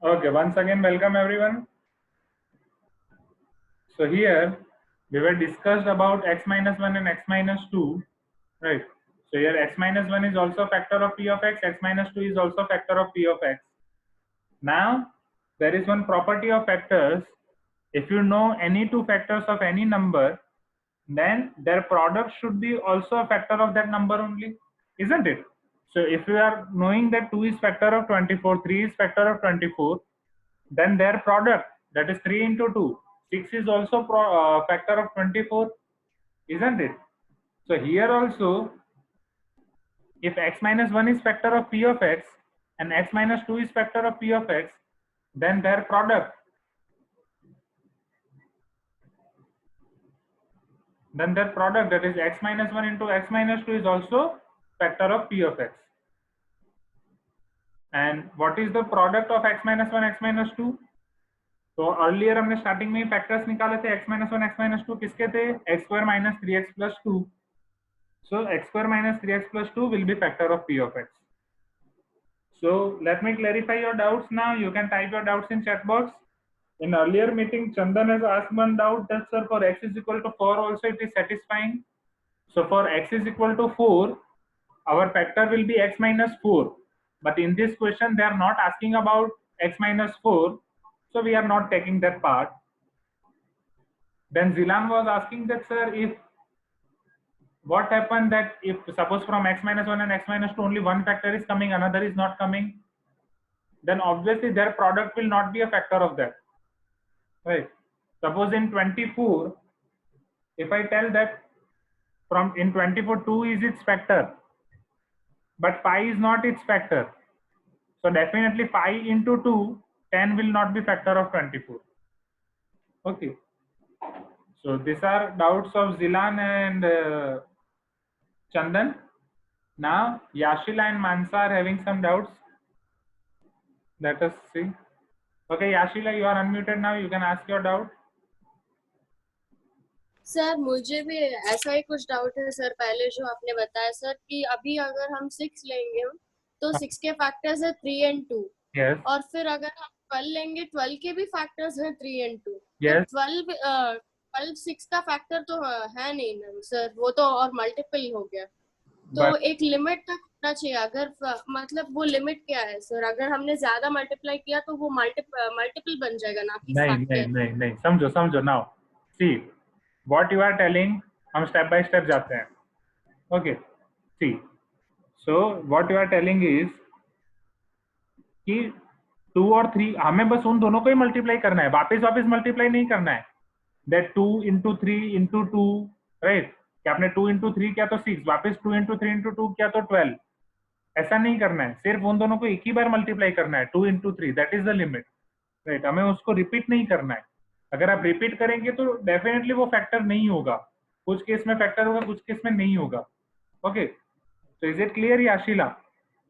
Okay, once again, welcome everyone. So here we were discussed about x minus 1 and x minus 2, right? So here x minus 1 is also a factor of p of x minus 2 is also a factor of p of x. Now there is one property of factors. If you know any two factors of any number, then their product should be also a factor of that number only, isn't it? So if you are knowing that 2 is factor of 24, 3 is factor of 24, then their product, that is 3 into 2, 6 is also factor of 24, isn't it? So here also, if x minus 1 is factor of p of x and x minus 2 is factor of p of x, then their product, that is x minus 1 into x minus 2 is also factor of p of x. And what is the product of x minus 1 x minus 2? तो earlier हमने starting में factors निकाले थे x minus 1 x minus 2 किसके थे, x square minus 3x plus 2. So x square minus 3x plus 2 will be factor of p of x. So let me clarify your doubts now. You can type your doubts in chat box. In earlier meeting, Chandan has asked one doubt that sir, for x is equal to 4 also it is satisfying. So for x is equal to 4, our factor will be x minus 4. But in this question, they are not asking about x minus 4. So we are not taking that part. Then Zilan was asking that sir, if what happened that if suppose from x minus 1 and x minus 2 only one factor is coming, another is not coming, then obviously their product will not be a factor of that, right? Suppose in 24, if I tell that from in 24 2 is its factor, but 5 is not its factor, so definitely 5 into 2, 10 will not be factor of 24. Okay, so these are doubts of Zilan and Chandan. Now Yashila and Mansa are having some doubts. Let us see. Okay, Yashila, you are unmuted now. You can ask your doubt. Sir मुझे भी ऐसा ही कुछ doubt है sir, पहले जो आपने बताया sir कि अभी अगर हम 6 लेंगे तो 6 के फैक्टर्स है 3 and 2. Yes. और फिर अगर हम 12 लेंगे 12 के भी फैक्टर्स है 3 and 2. Yes. तो 12 6 का फैक्टर तो है नहीं ना सर, वो तो और मल्टीपल हो गया. तो एक लिमिट तक होना चाहिए. अगर मतलब वो लिमिट क्या है सर, अगर हमने ज्यादा मल्टीप्लाई किया तो वो मल्टीपल बन जाएगा ना कि फैक्टर. नहीं समझो now see what you are telling. हम स्टेप बाय स्टेप जाते हैं. Okay see so what you are telling is कि 2 और 3 हमें बस उन दोनों को ही मल्टीप्लाई करना है, वापस मल्टीप्लाई नहीं करना है. That 2 into 3 into 2, right? कि आपने 2 into 3 किया तो 6, वापस 2 into 3 into 2 किया तो 12. ऐसा नहीं करना है, सिर्फ उन दोनों को एक ही बार मल्टीप्लाई करना है. 2 into 3, that is the limit, right? हमें उसको रिपीट नहीं करना है. अगर आप रिपीट करेंगे तो डेफिनेटली वो फैक्टर नहीं होगा. कुछ केस में फैक्टर होगा, कुछ केस में नहीं होगा. ओके, तो इज इट क्लियर याशिला?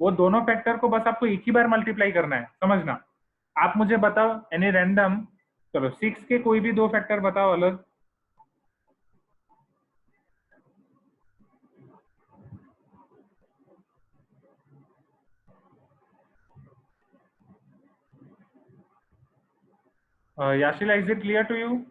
वो दोनों फैक्टर को बस आपको एक ही बार मल्टीप्लाई करना है, समझना. आप मुझे बताओ एनी रैंडम, चलो 6 के कोई भी दो फैक्टर बताओ अलग. Yashila, is it clear to you?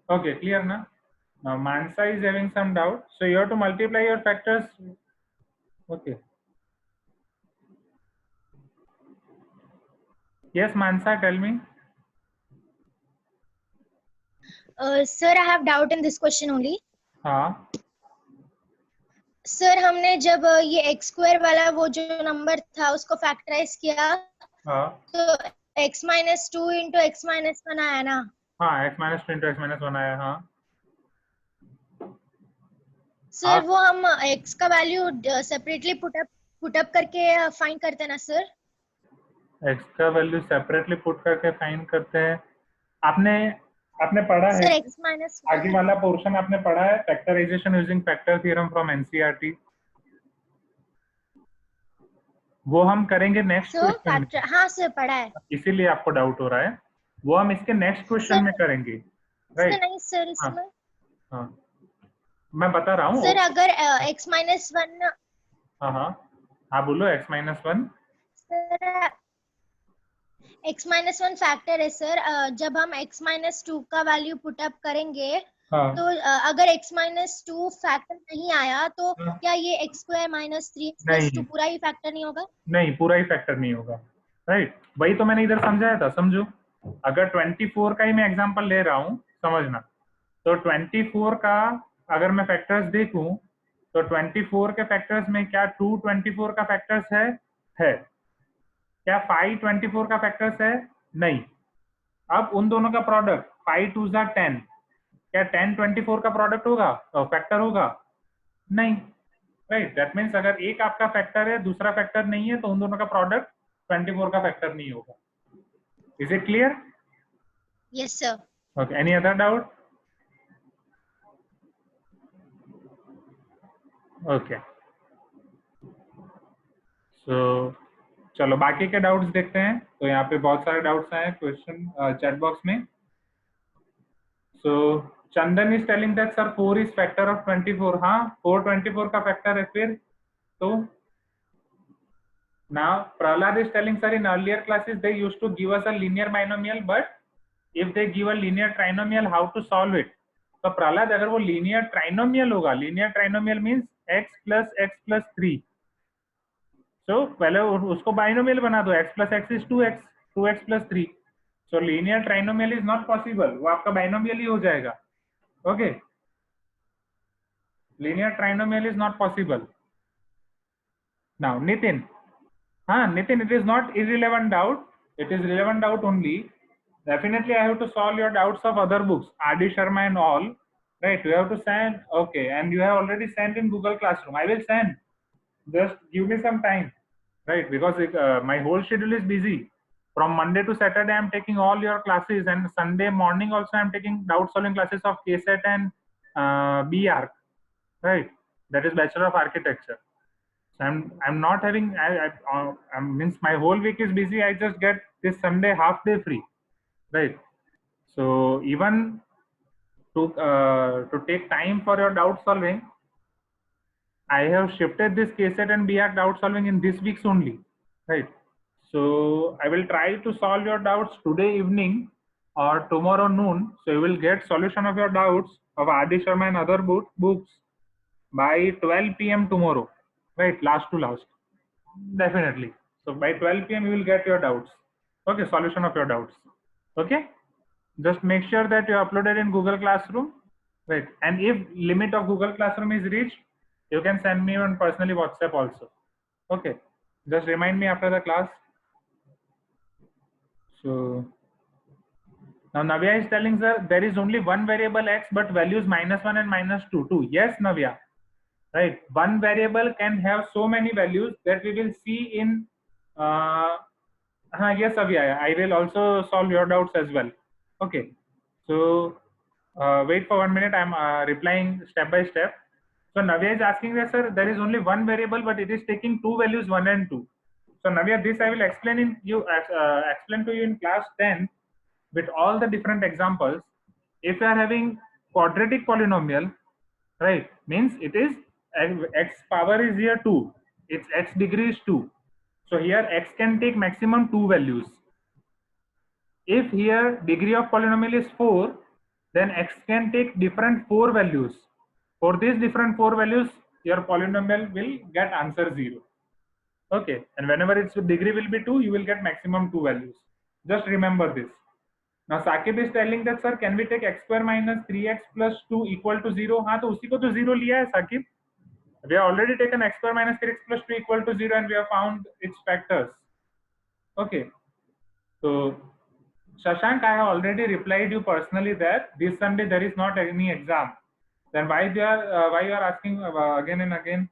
Okay, clear na? Now Mansa is having some doubt, so you have to multiply your factors. Okay. Yes, Mansa, tell me. Sir, I have doubt in this question only. हाँ. Sir हमने जब ये x square वाला वो जो number था उसको factorise किया, हाँ. तो x minus 2 into x minus 1 आया ना? हाँ, x minus 2 into x minus 1 आया. हाँ. सर वो हम x का वैल्यू सेपरेटली पुट अप करके फाइंड करते हैं ना सर? x का वैल्यू सेपरेटली पुट करके फाइंड करते हैं. आपने पढ़ा है सर x minus 1 आगे वाला पोर्शन आपने पढ़ा है, factorization using factor theorem from NCERT. वो हम करेंगे नेक्स्ट क्वेश्चन में. हाँ सर पढ़ा है, इसीलिए आपको डाउट हो रहा है. वो हम इसके नेक्स्ट क्वेश्चन में करेंगे, राइट? नहीं सर इसमें हाँ मैं बता रहा हूँ। सर अगर x माइनस 1, हाँ हाँ हाँ बोलो। x-1 sir x minus 1 factor है सर। जब हम x माइनस 2 का वैल्यू पुट अप करेंगे हाँ तो अगर x माइनस 2 फैक्टर नहीं आया तो हाँ, क्या ये x square minus 3x plus 2 नहीं पूरा ही फैक्टर नहीं होगा? नहीं पूरा ही फैक्टर नहीं होगा। राइट, वही तो मैंने इधर समझाया था। समझो, अगर 24 का ही मैं एग्जांपल ले रहा हूँ, समझना। तो 24 का अगर मैं फैक्टर्स देखूं तो 24 के फैक्टर्स में क्या 2 24 का फैक्टर्स है क्या 5 24 का फैक्टर्स है? नहीं। अब उन दोनों का प्रोडक्ट 5 2 जा 10, क्या 10 24 का प्रोडक्ट होगा, फैक्टर होगा? नहीं। राइट, दैट मीन्स अगर एक आपका फैक्टर है दूसरा फैक्टर नहीं है तो उन दोनों का प्रोडक्ट 24 का फैक्टर नहीं होगा। Is it clear? Yes sir. Okay, any other doubt? Okay, so चलो बाकी के डाउट्स देखते हैं। तो यहाँ पे बहुत सारे डाउट्स आए क्वेश्चन चैट बॉक्स में। So Chandan is telling that sir 4 is factor of 24। हाँ 4 24 का फैक्टर है। फिर तो now Prahlad is telling sir in earlier classes they used to give us a linear binomial, but if they give a linear trinomial how to solve it? तो प्रहलाद अगर वो linear trinomial होगा, linear trinomial means x plus 3, तो पहले उसको binomial बना दो। x plus x is 2x, 2x plus 3। So linear trinomial is not possible, वो आपका बाइनोमियल ही हो जाएगा। Okay, linear trinomial is not possible. Now Nitin, हाँ Nitin, it is not irrelevant doubt. It is relevant doubt only. Definitely, I have to solve your doubts of other books, R.D. Sharma and all. Right? You have to send. Okay, and you have already sent in Google Classroom. I will send. Just give me some time. Right? Because my whole schedule is busy. From Monday to Saturday, I am taking all your classes, and Sunday morning also I am taking doubt solving classes of KSET and BArch. Right? That is Bachelor of Architecture. So I'm not having I means my whole week is busy. I just get this Sunday half day free, right? So even to take time for your doubt solving, I have shifted this KSET and BArch doubt solving in this week's only, right? So I will try to solve your doubts today evening or tomorrow noon. So you will get solution of your doubts of R.D. Sharma and other books by 12 p.m. tomorrow, right? Last to last. Definitely. So by 12 p.m. you will get your doubts. Okay, solution of your doubts. Okay. Just make sure that you uploaded in Google Classroom, right? And if limit of Google Classroom is reached, you can send me on personally WhatsApp also. Okay. Just remind me after the class. So now Navya is telling sir there is only one variable x but values -1 and -2 too. Yes, Navya. Right, one variable can have so many values that we will see in yes Avya, I will also solve your doubts as well. Okay, so wait for 1 minute, I'm replying step by step. So Navya is asking that sir there is only one variable but it is taking two values 1 and 2. So Navya, this I will explain to you in class 10 with all the different examples. If you are having quadratic polynomial, right, means it is x power is here 2, its x degree is 2. So here x can take maximum 2 values. If here degree of polynomial is 4, then x can take different 4 values. For these different 4 values, your polynomial will get answer 0. Okay, and whenever its degree will be 2, you will get maximum 2 values. Just remember this. Now Sakib is telling that sir, can we take x square minus 3x plus 2 equal to 0? हाँ, तो उसी को तो 0 लिया है Sakib. We have already taken x square minus 3x plus 2 equal to 0 and we have found its factors. Okay. So Shashank, I have already replied you personally that this Sunday there is not any exam. Then why you are asking again and again?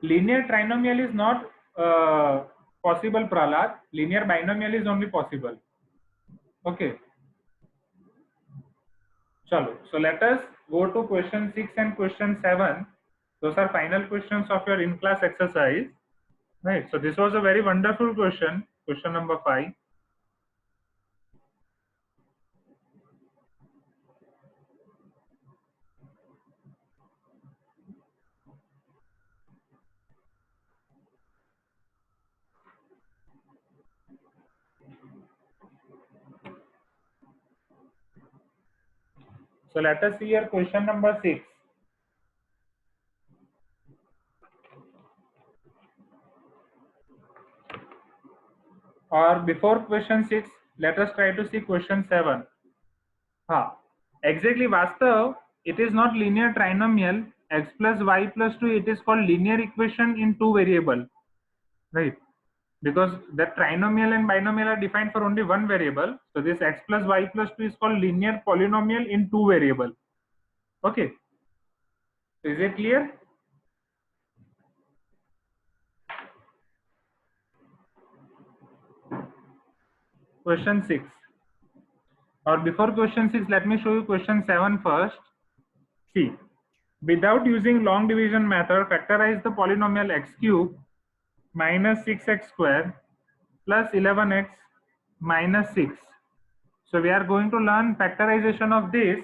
Linear trinomial is not possible, Prahlad. Linear binomial is only possible. Okay. Chalo. So let us go to question 6 and question 7. Those are final questions of your in-class exercise. Right. So this was a very wonderful question. Question number 5. So let us see here question number 6. Or before question 6, let us try to see question 7. Exactly, Vastav, it is not linear trinomial. X plus y plus 2, it is called linear equation in two variable, right? Because the trinomial and binomial are defined for only one variable. So this x plus y plus 2 is called linear polynomial in two variable. Okay. Is it clear? Question 6. Or before question 6, let me show you question 7 first. See, without using long division method, factorize the polynomial x cube minus 6x square plus 11x minus 6. So we are going to learn factorization of this,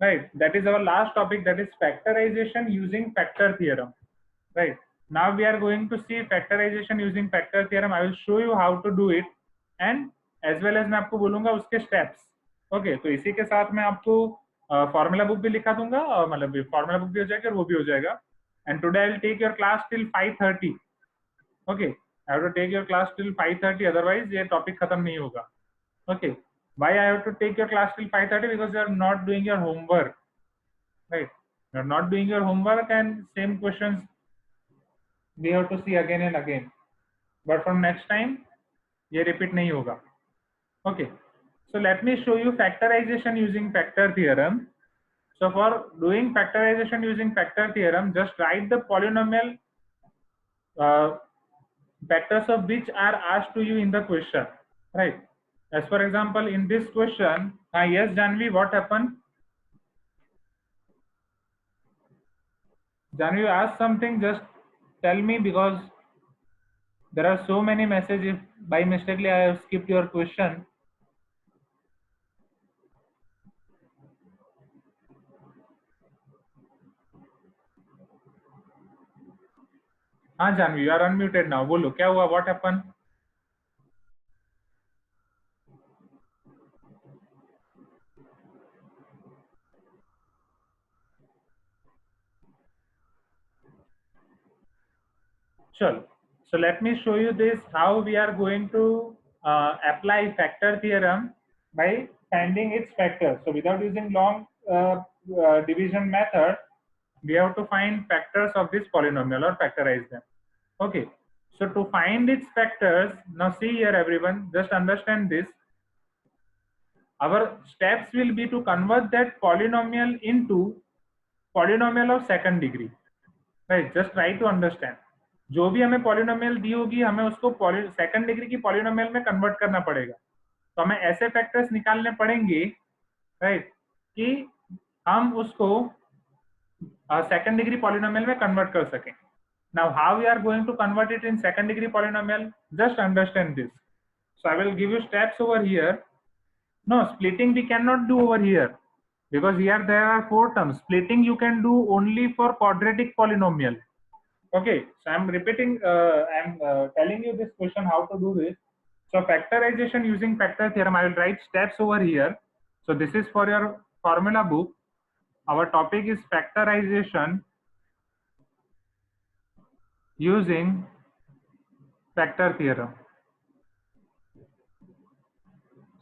right? That is our last topic, that is factorization using factor theorem, right? Now we are going to see factorization using factor theorem. I will show you how to do it and as well as मैं आपको बोलूंगा उसके steps. Okay, तो इसी के साथ मैं आपको फॉर्मूला बुक भी लिखा दूंगा और मतलब फॉर्मूला बुक भी हो जाएगा और वो भी हो जाएगा. And today I will take your class till 5:30. Okay, I have to take your class till 5:30, otherwise ये topic खत्म नहीं होगा. Okay, why I have to take your class till 5:30? Because you are not doing your homework, right? You are not doing your homework and same questions we have to see again and again. But from next time, ये repeat नहीं होगा. Okay, so let me show you factorization using factor theorem. So for doing factorization using factor theorem, just write the polynomial factors of which are asked to you in the question, right? As for example, in this question, yes, Janvi, what happened? Janvi, you asked something, just tell me because there are so many messages. If by mistakenly I have skipped your question. हाँ Janvi, you are unmuted now. बोलो क्या हुआ? What happened? Sure. So let me show you this how we are going to apply factor theorem by finding its factors. So without using long division method, we have to find factors of this polynomial or factorize them. Okay. So to find its factors, now see here everyone, just understand this. Our steps will be to convert that polynomial into polynomial of second degree. Right? Just try to understand. जो भी हमें polynomial दी होगी हमें उसको second degree की polynomial में convert करना पड़ेगा. तो हमें ऐसे फैक्टर्स निकालने पड़ेंगे, राइट, कि हम उसको सेकंड डिग्री पॉलिनोमियल में कन्वर्ट कर सकें. Now how we are going to convert it in second degree polynomial, just understand this. So I will give you steps over here. No, splitting we can not do over here because here there are 4 terms. Splitting you can do only for quadratic polynomial. Okay, so I'm repeating, I'm telling you this question how to do this. So factorization using factor theorem, I will write steps over here. So this is for your formula book. Our topic is factorization using factor theorem.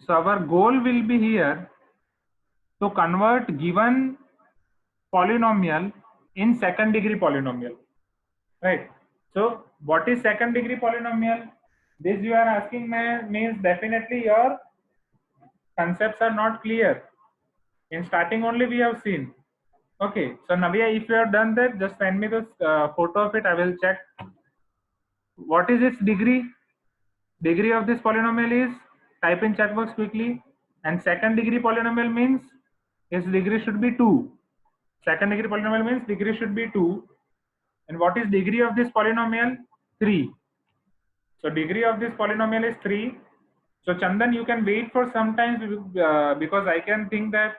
So our goal will be here to convert given polynomial in second degree polynomial, right? So what is second degree polynomial? This you are asking me, means definitely your concepts are not clear. In starting only we have seen. Okay, so Navya, if you have done that, just send me the photo of it. I will check. What is its degree? Degree of this polynomial is, type in chat box quickly. And second degree polynomial means its degree should be 2. Second degree polynomial means degree should be 2. And what is degree of this polynomial? 3. So degree of this polynomial is 3. So Chandan, you can wait for some time because I can think that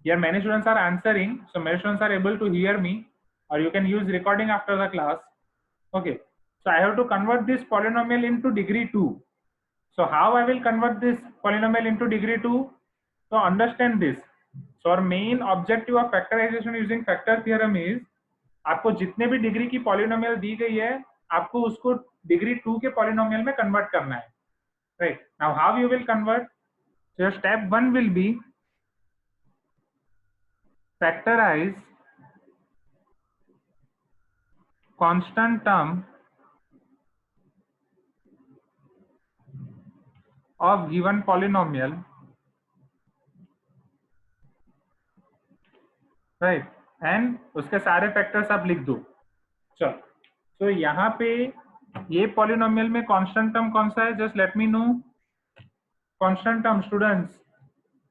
here many students are answering. So many students are able to hear me, or you can use recording after the class. Okay. So I have to convert this polynomial into degree 2. So how I will convert this polynomial into degree 2? So understand this. So our main objective of factorization using factor theorem is आपको जितने भी degree की polynomial दी गई है आपको उसको degree 2 के polynomial में कन्वर्ट करना है, right? Now how you will convert? So your step 1 will be factorize constant term of given polynomial, right? And उसके सारे फैक्टर्स आप लिख दो. चलो, तो यहाँ पे ये पॉलिनोमियल में कांस्टेंट टर्म कौन सा है? Just let me know. Constant term students,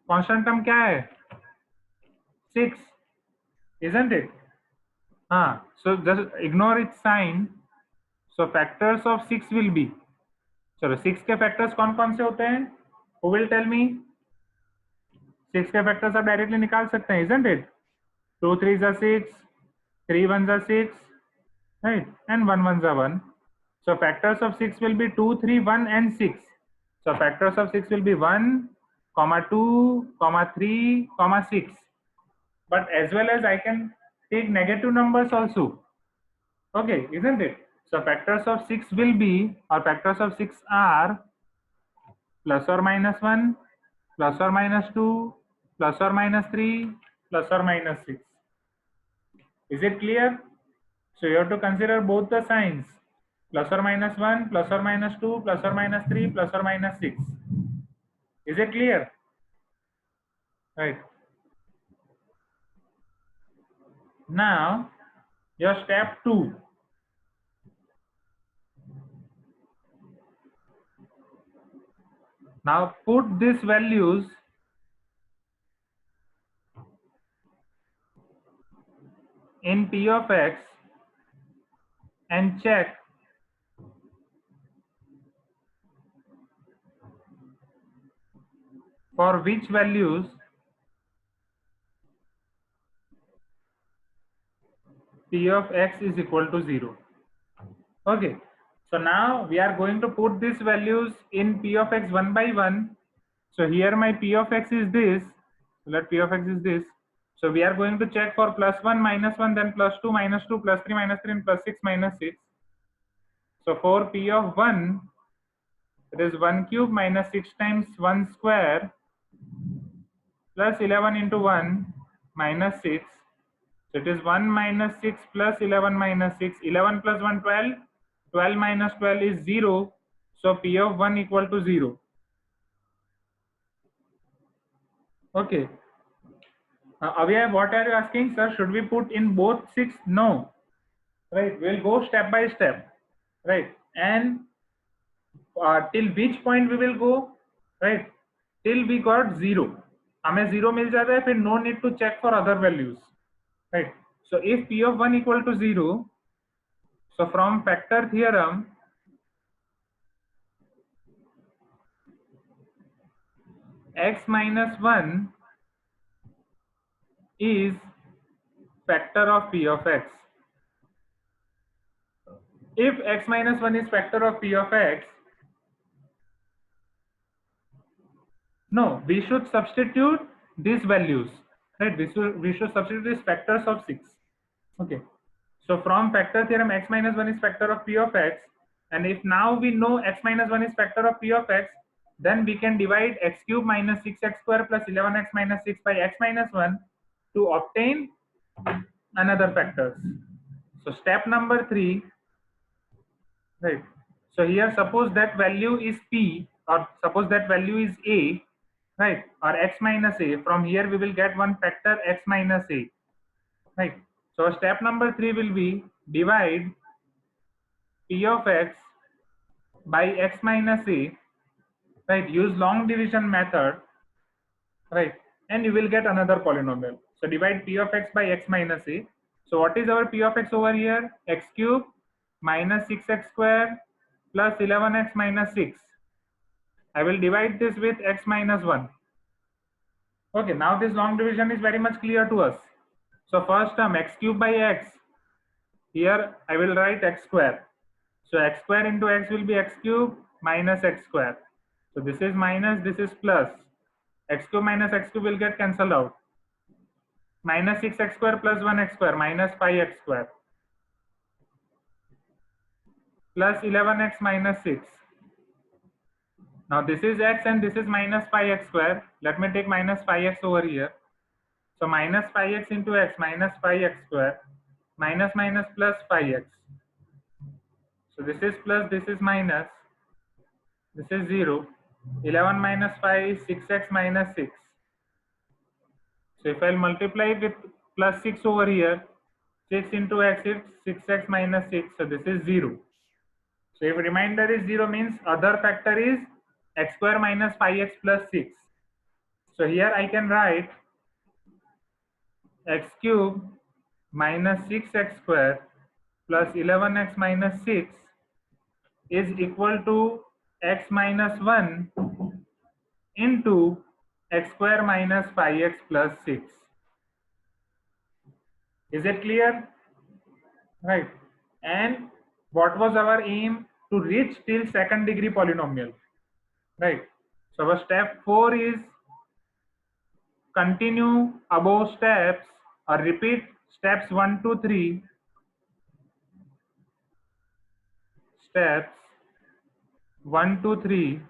constant term क्या है? 6, isn't it? हाँ, so just ignore its sign. So factors of 6 will be, चलो 6 के फैक्टर्स कौन कौन से होते हैं? Who will tell me? 6 के फैक्टर्स आप डायरेक्टली निकाल सकते हैं, isn't it? 2 3s are 6, 3 1s are 6, right? And 1 1s are 1. So factors of 6 will be 2, 3, 1 and 6. So factors of 6 will be 1, 2, 3, 6. But as well as I can take negative numbers also. Okay, isn't it? So factors of 6 will be, or factors of 6 are plus or minus 1, plus or minus 2, plus or minus 3, plus or minus 6. Is it clear? So you have to consider both the signs, plus or minus 1, plus or minus 2, plus or minus 3, plus or minus 6. Is it clear? Right. Now, your step 2. Now put these values in P of X and check for which values P of X is equal to 0. Okay. So now we are going to put these values in P of X one by one. So here my P of X is this. So let P of X is this. So we are going to check for plus 1, minus 1, then plus 2, minus 2, plus 3, minus 3, and plus 6, minus 6. So for P of 1, it is 1 cube minus 6 times 1 square plus 11 into 1 minus 6. So it is 1 minus 6 plus 11 minus 6. 11 plus 1, 12. 12 minus 12 is 0. So P of 1 equal to 0. Okay. Avya, what are you asking, sir? Should we put in both 6? No. Right. We'll go step by step. Right. And till which point we will go? Right. Till we got 0. हमें 0 मिल जाता है, फिर no need to check for other values. Right. So if P of 1 equal to 0, so from factor theorem, x minus 1 is factor of P of X. If x minus 1 is factor of P of X, no, we should substitute these values, right? We should substitute these factors of 6. Okay. So from factor theorem, x minus 1 is factor of P of X, and if now we know x minus 1 is factor of P of X, then we can divide x cube minus 6x square plus 11x minus 6 by x minus 1 to obtain another factors. So step number 3, right? So here suppose that value is P, or suppose that value is A, right, or x minus A. From here we will get one factor x minus A, right? So step number 3 will be divide P of X by x minus A, right? Use long division method, right? And you will get another polynomial. So divide P of X by x minus A. So what is our P of X over here? X cube minus 6x square plus 11x minus 6. I will divide this with x minus 1. Okay, now this long division is very much clear to us. So first term x cube by x. Here I will write x square. So x square into x will be x cube minus x square. So this is minus, this is plus. X cube minus x cube will get cancelled out. minus 6x square plus 1x square minus 5x square plus 11x minus 6. Now this is x and this is minus 5x square. Let me take minus 5x over here. So minus 5x into x minus 5x square minus minus plus 5x. So this is plus, this is minus, this is 0. 11 minus 5 is 6x minus 6. So if I'll multiply with plus 6 over here, 6 into x is 6x minus 6. So this is 0. So if remainder is 0 means other factor is x square minus 5x plus 6. So here I can write x cube minus 6x square plus 11x minus 6 is equal to x minus 1 into x square minus 5x plus 6. Is it clear? Right. And what was our aim? To reach till second degree polynomial. Right. So our step 4 is continue above steps or repeat steps 1 to 3. Steps 1 to 3.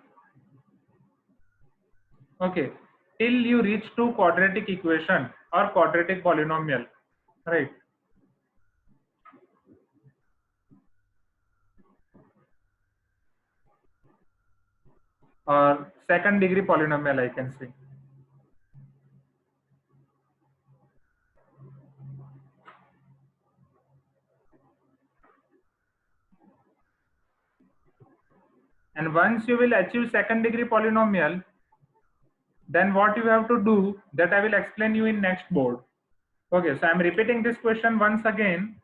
Okay. Till you reach to quadratic equation or quadratic polynomial. Right. Or second degree polynomial, I can say. And once you will achieve second degree polynomial, then what you have to do, that I will explain you in next board. Okay, so I'm repeating this question once again.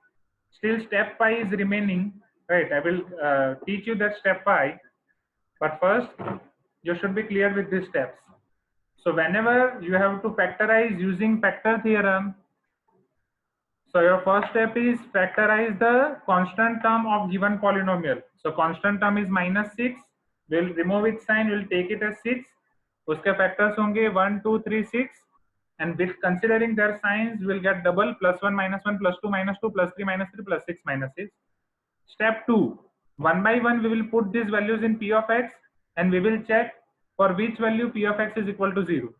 Still step 5 is remaining, right? I will teach you that step 5, but first you should be clear with these steps. So whenever you have to factorize using factor theorem, so your first step is factorize the constant term of given polynomial. So constant term is minus 6. We'll remove its sign, we'll take it as 6. Uske factors होंगे 1, 2, 3, 6. And with considering their signs, we'll get double plus 1 minus 1 plus 2 minus 2 plus 3 minus 3 plus 6 minus 6. Step 2. One by one, we will put these values in p of x and we will check for which value p of x is equal to 0.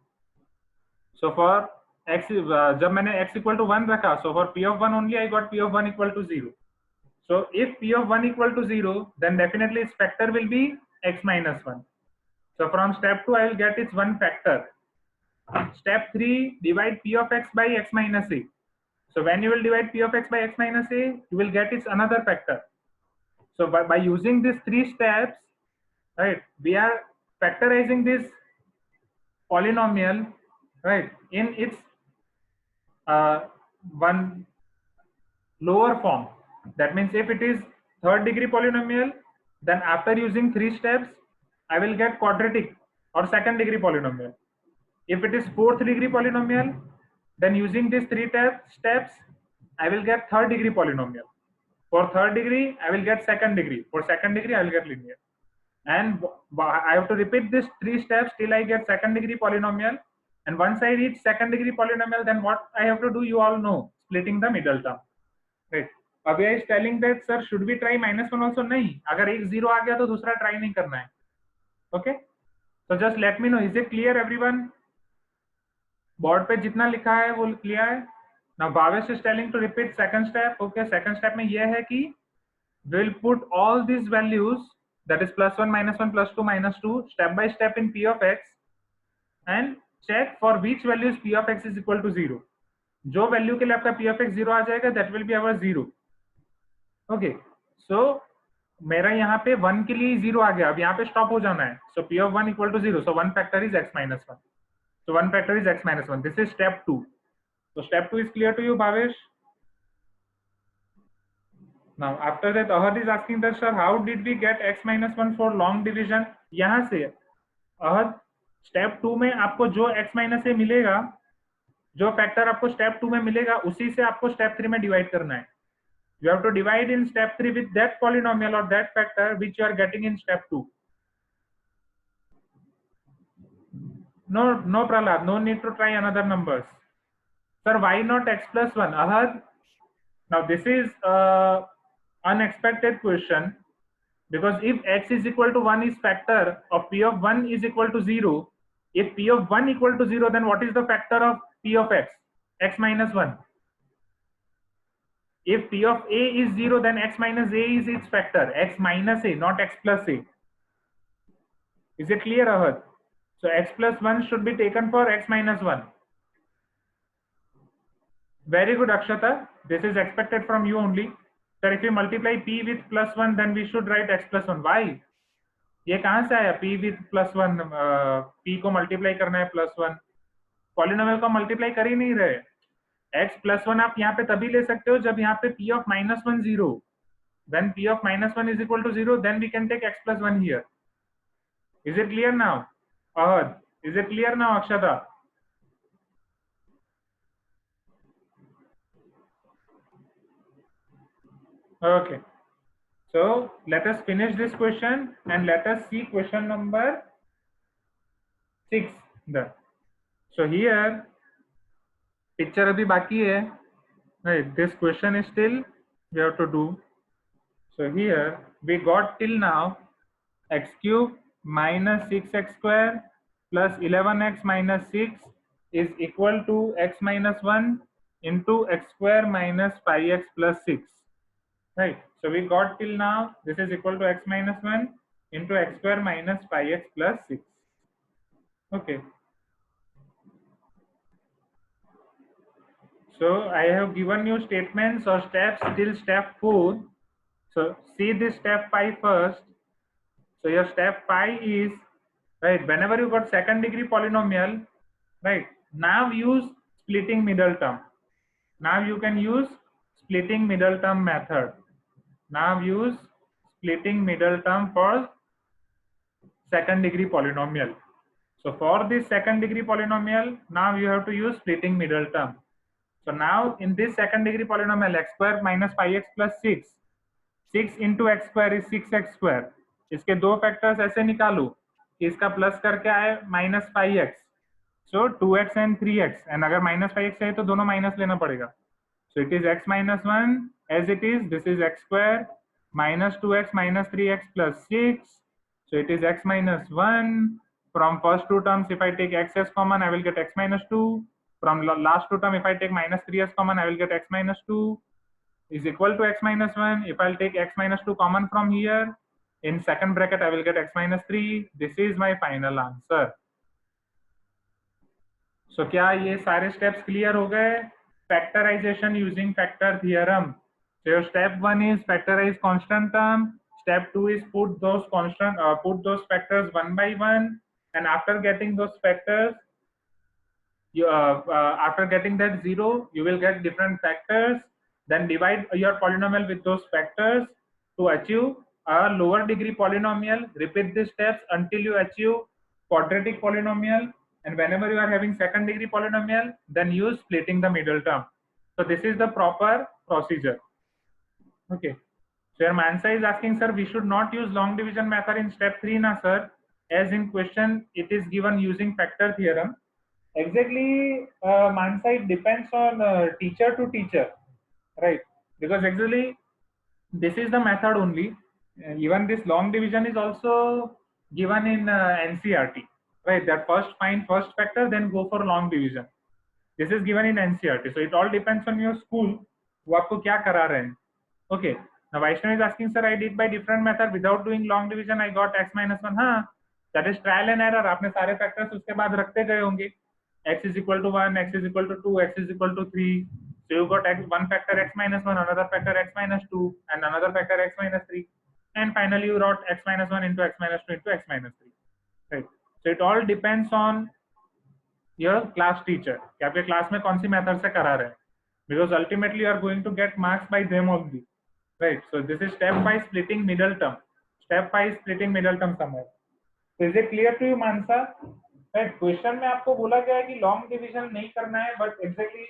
So for x, जब मैंने x equal to 1 रखा, so for p of 1 only I got p of 1 equal to 0. So if p of 1 equal to 0, then definitely its factor will be x minus 1. So from step 2 I will get its one factor. Step 3, divide p of x by x minus a. So when you will divide p of x by x minus a, you will get its another factor. So by using these 3 steps, right, we are factorizing this polynomial, right, in its one lower form. That means if it is third degree polynomial, then after using 3 steps, I will get quadratic or second degree polynomial. If it is fourth degree polynomial, then using these 3 steps, I will get third degree polynomial. For third degree, I will get second degree. For second degree, I will get linear. And I have to repeat this 3 steps till I get second degree polynomial. And once I reach second degree polynomial, then what I have to do, you all know, splitting the middle term. Right. Abhi is telling that, sir, should we try minus 1 also? Nahi. Agar ek 0 aa gaya, to dusra try nahi karna hai. Okay. So just let me know, is it clear everyone? Board पे जितना लिखा है वो clear है? Now Bhavesh is telling to repeat second step. Okay, second step में ये है कि we'll put all these values, that is plus 1, minus 1, plus 2, minus 2, step by step in p of x and check for which values p of x is equal to 0. जो value के लिए आपका p of x 0 आ जाएगा, that will be our 0. Okay, so मेरा यहाँ पे 1 के लिए 0 आ गया, अब यहाँ पे stop हो जाना है. So p of 1 equal to 0. So 1 factor is x minus 1. So 1 factor is x minus 1. This is step 2. So step 2 is clear to you, Bhavesh? Now after that, Ahad is asking that, sir, how did we get x minus 1 for long division? यहाँ से Ahad, step 2 में आपको जो x minus a मिलेगा, जो factor आपको step 2 में मिलेगा, उसी से आपको step 3 में divide करना है. You have to divide in step 3 with that polynomial or that factor which you are getting in step 2. No, Prahlad, no need to try another numbers. Sir, why not x plus 1? Ahad, now this is unexpected question, because if x is equal to 1 is factor of p of 1 is equal to 0. If p of 1 equal to 0, then what is the factor of p of x? X minus 1. If p of a is 0, then x minus a is its factor, x minus a, not x plus a. Is it clear, Ahad? So x plus 1 should be taken for x minus 1. Very good, Akshata. This is expected from you only. Sir, if you multiply p with plus 1, then we should write x plus 1. Why? ये कहाँ से आया p with plus 1? p को multiply करना है plus 1. Polynomial को multiply कर ही नहीं रहे. x plus 1 आप यहाँ पे तभी ले सकते हो जब यहाँ पे p of minus 1 0. When p of minus 1 is equal to 0, then we can take x plus 1 here. Is it clear now? Ahad, is it clear now, Akshata? Okay. So let us finish this question and let us see question number 6. So here picture abhi baki hai. Right, this question is still we have to do. So here we got till now x cube minus 6x square plus 11x minus 6 is equal to x minus 1 into x square minus 5x plus 6. Right, so we got till now this is equal to x minus 1 into x square minus 5x plus 6. Okay. So I have given you statements or steps till step 4. So see this step 5 first. So your step 5 is, right, whenever you got second degree polynomial, right, now use splitting middle term. Now you can use splitting middle term method. Now use splitting middle term for second degree polynomial. So for this second degree polynomial, now you have to use splitting middle term. So now in this second degree polynomial, x square minus 5x plus 6, 6 into x square is 6x square. इसके दो factors ऐसे निकालो कि इसका plus करके आए minus 5x. So 2x and 3x, and अगर minus 5x है तो दोनों माइनस लेना पड़ेगा. So it is x minus 1 as it is. This is x square minus 2x minus 3x plus 6. So it is x minus 1. From first two terms, if I take x as common, I will get x minus 2. From last two term, if I take minus 3 as common, I will get x minus 2 is equal to x minus 1. If I'll take x minus 2 common from here, in second bracket, I will get x minus 3. This is my final answer. So क्या ये सारे steps clear हो गए? Factorization using factor theorem. So your step 1 is factorize constant term. Step 2 is put those factors one by one, and after getting those factors, after getting that 0, you will get different factors. Then divide your polynomial with those factors to achieve a lower degree polynomial. Repeat these steps until you achieve quadratic polynomial. And whenever you are having second degree polynomial, then use splitting the middle term. So this is the proper procedure. Okay. So your Mansa is asking, sir, we should not use long division method in step 3, na sir, as in question it is given using factor theorem. Exactly, Mansa, it depends on teacher to teacher, right? Because actually this is the method only. Even this long division is also given in NCERT, right? That first find first factor, then go for long division. This is given in NCERT. So it all depends on your school. वो आपको क्या करा रहे हैं? Okay. Now Vaishnav is asking, sir, I did by different method without doing long division. I got x minus 1. हाँ, that is trial and error. आपने सारे factors उसके बाद रखते गए होंगे. X is equal to 1, x is equal to 2, x is equal to 3. So you got one factor x minus 1, another factor x minus 2, and another factor x minus 3. And finally you wrote x minus 1 into x minus 2 into x minus 3. Right. So it all depends on your class teacher. कि आपके class में कौन सी method से करा रहे हैं. Because ultimately you are going to get marks by them only. Right. So this is step by splitting middle term. Step by splitting middle term somewhere. So is it clear to you, Mansa? Right. Question में आपको बोला गया है कि long division नहीं करना है, but exactly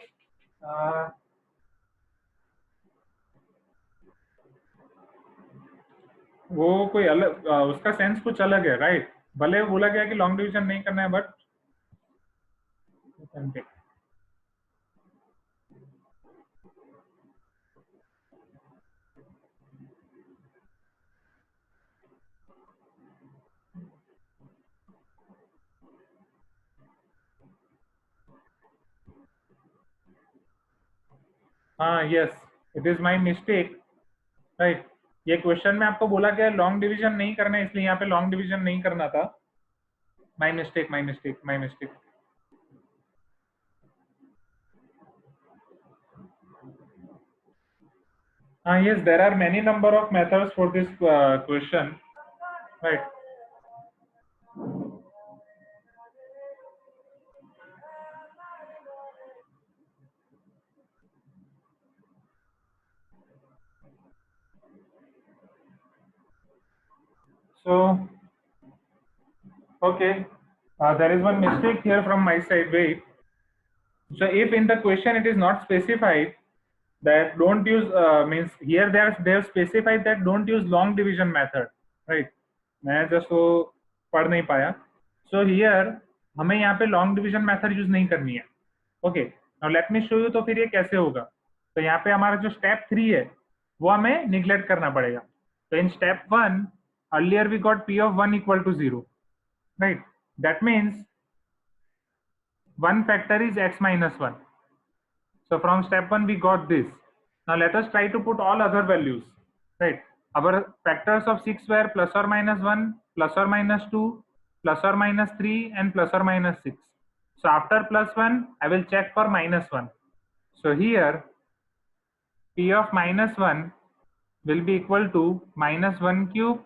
वो कोई अलग उसका सेंस कुछ अलग है, राइट? भले बोला गया कि लॉन्ग डिवीजन नहीं करना है, बट हाँ yes, it is my mistake, right. ये क्वेश्चन में आपको बोला गया लॉन्ग डिवीजन नहीं करना है, इसलिए यहाँ पे लॉन्ग डिवीजन नहीं करना था। My mistake, my mistake, my mistake. Yes, there are many number of methods for this question, right? So, okay, there is one mistake here from my side. Wait. So, if in the question it is not specified that don't use means here they have specified that don't use long division method, right? मैं just वो पढ़ नहीं पाया. So here हमें यहाँ पे long division method use नहीं करनी है. Okay. Now let me show you तो फिर ये कैसे होगा. तो यहाँ पे हमारा जो step 3 है वो हमें neglect करना पड़ेगा. So in step 1 earlier we got p of 1 equal to 0, right? That means one factor is x minus 1. So from step 1 we got this. Now let us try to put all other values, right? Our factors of 6 were plus or minus 1, plus or minus 2, plus or minus 3, and plus or minus 6. So after plus 1, I will check for minus 1. So here p of minus 1 will be equal to minus 1 cube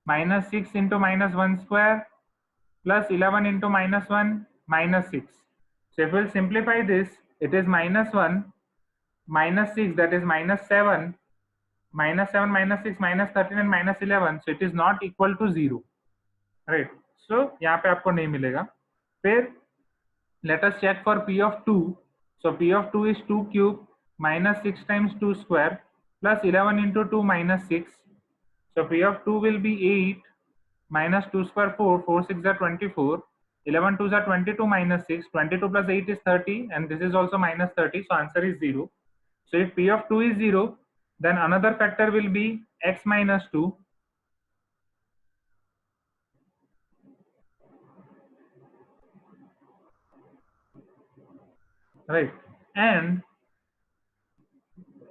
minus 6 into minus 1 square plus 11 into minus 1 minus 6. So if we will simplify this, it is minus 1 minus 6, that is minus 7, minus 7 minus 6 minus 13 and minus 11. So it is not equal to 0, right? So यहाँ पे आपको नहीं मिलेगा. फिर let us check for p of 2. So p of 2 is 2 cube minus 6 times 2 square plus 11 into 2 minus 6. So p of 2 will be 8 minus 2 square 4, 4 6 are 24, 11 2s are 22 minus 6, 22 plus 8 is 30, and this is also minus 30, so answer is 0. So if p of 2 is 0, then another factor will be x minus 2, right? And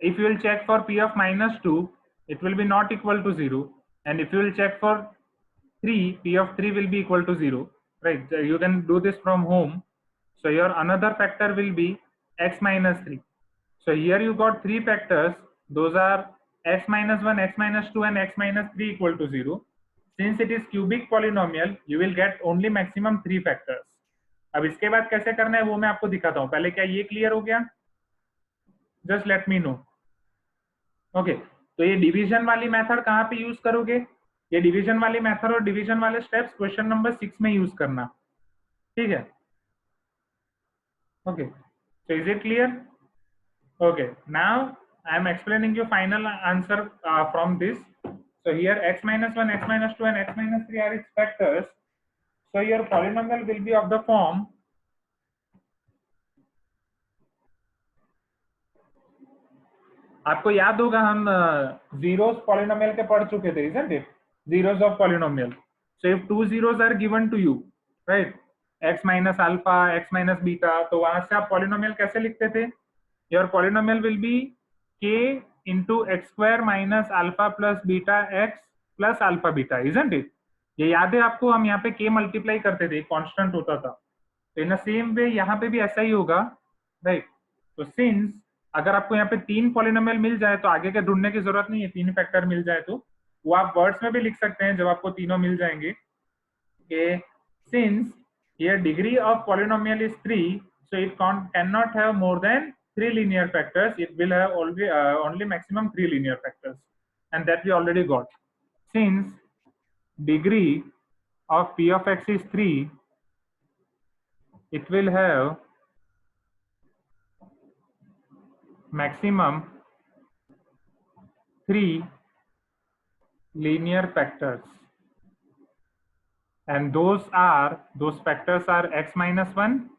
if you will check for p of minus 2, it will be not equal to 0, and if you will check for 3, p of 3 will be equal to 0, right? You can do this from home. So your another factor will be x minus 3. So here you got 3 factors. Those are x minus 1, x minus 2, and x minus 3 equal to 0. Since it is cubic polynomial, you will get only maximum 3 factors. अब इसके बाद कैसे करना है वो मैं आपको दिखाता हूँ. पहले क्या ये क्लियर हो गया? Just let me know. Okay. तो ये डिवीजन वाली मेथड कहाँ पे यूज करोगे? ये डिवीजन वाली मेथड और डिवीजन वाले स्टेप्स क्वेश्चन नंबर 6 में यूज करना. ठीक है? Okay. So is it clear? Okay. Now I am explaining you final answer from this. So here x minus 1, x minus 2, and x minus 3 are its factors. So your polynomial will be of the form आपको याद होगा हम zeros polynomial के पढ़ चुके थे, isn't it? Zeros of polynomial. So if 2 zeros are given to you, right? x minus alpha, x minus beta, तो वहां से आप polynomial कैसे लिखते थे? Your polynomial will be k into x square minus alpha plus beta x plus alpha beta, isn't it? ये याद है आपको? हम यहाँ पे k मल्टीप्लाई करते थे, कांस्टेंट होता था. तो इन सेम वे यहाँ पे भी ऐसा ही होगा, राइट? तो सिंस अगर आपको यहाँ पे 3 पॉलिनोमियल मिल जाए तो आगे के ढूंढने की जरूरत नहीं है. 3 फैक्टर मिल जाए तो वो आप वर्ड्स में भी लिख सकते हैं जब आपको तीनों मिल जाएंगे कि since here degree of polynomial is 3, so it cannot have more than 3 linear factors. It will have only maximum 3 linear factors, and that we already got. Since degree of p of x is 3, it will have maximum 3 linear factors, and those factors are x minus 1,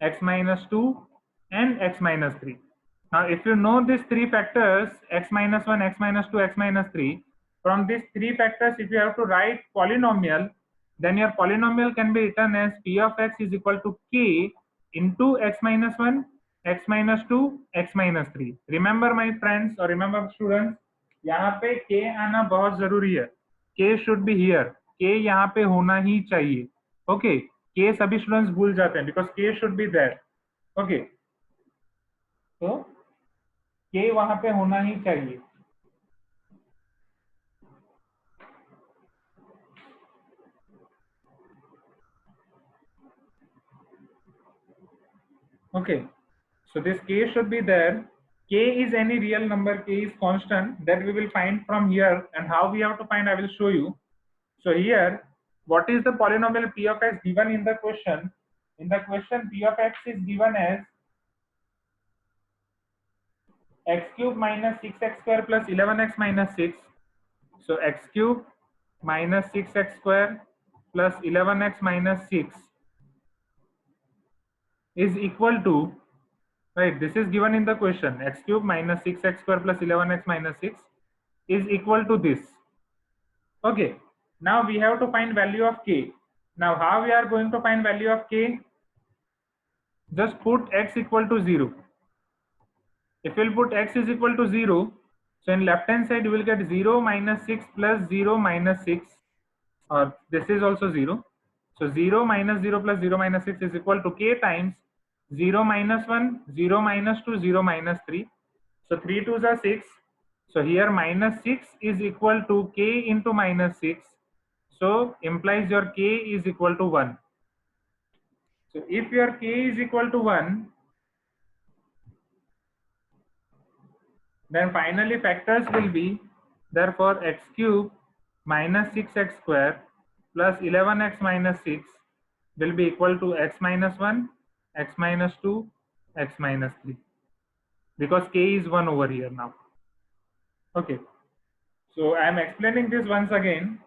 x minus 2, and x minus 3. Now if you know these 3 factors, x minus 1, x minus 2, x minus 3, from these 3 factors if you have to write polynomial, then your polynomial can be written as p of x is equal to k into x minus 1 x minus 2, x minus 3. Remember my friends or remember students, यहाँ पे k आना बहुत जरूरी है. k should be here. k यहाँ पे होना ही चाहिए. Okay, k सभी स्टूडेंट्स भूल जाते हैं because k should be there. Okay, तो k वहां पे होना ही चाहिए. Okay, so this k should be there. K is any real number, k is constant, that we will find from here, and how we have to find I will show you. So here, what is the polynomial p of x given in the question? In the question, p of x is given as x cube minus 6x square plus 11x minus 6. So x cube minus 6x square plus 11x minus 6 is equal to, right, this is given in the question, x cube minus 6x square plus 11x minus 6 is equal to this. Okay, now we have to find value of k. Now how we are going to find value of k? Just put x equal to 0. If we'll put x is equal to 0, so in left hand side you will get 0 minus 6 plus 0 minus 6, or this is also 0. So 0 minus 0 plus 0 minus 6 is equal to k times 0 minus 1, 0 minus 2, 0 minus 3. So 3 2s are 6. So here minus 6 is equal to k into minus 6. So implies your k is equal to 1. So if your k is equal to 1, then finally factors will be, therefore x cube minus 6x square plus 11x minus 6 will be equal to x minus 1, x minus 2, x minus 3, because k is 1 over here now. Okay, so I am explaining this once again.